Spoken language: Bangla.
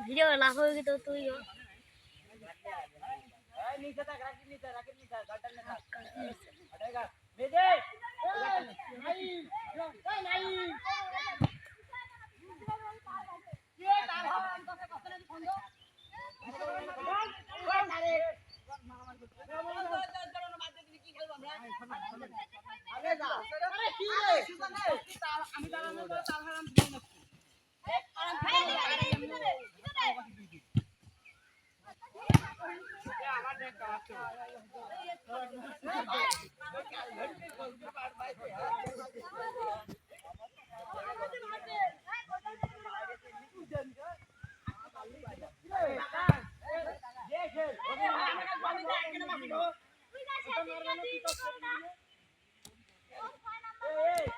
ভিডিও লাভ হয়ে গেল তুইও नीचे तक रख नीचे गटर में था हटेगा भेजे नहीं नहीं ये तार हम तो से कसे फोन दो कोई मारे কি খেলব আমরা আগে যা আরে কি রে আমি তার আমি তার হারাম দিয়ে নাকি আমার দেখ কাছে देख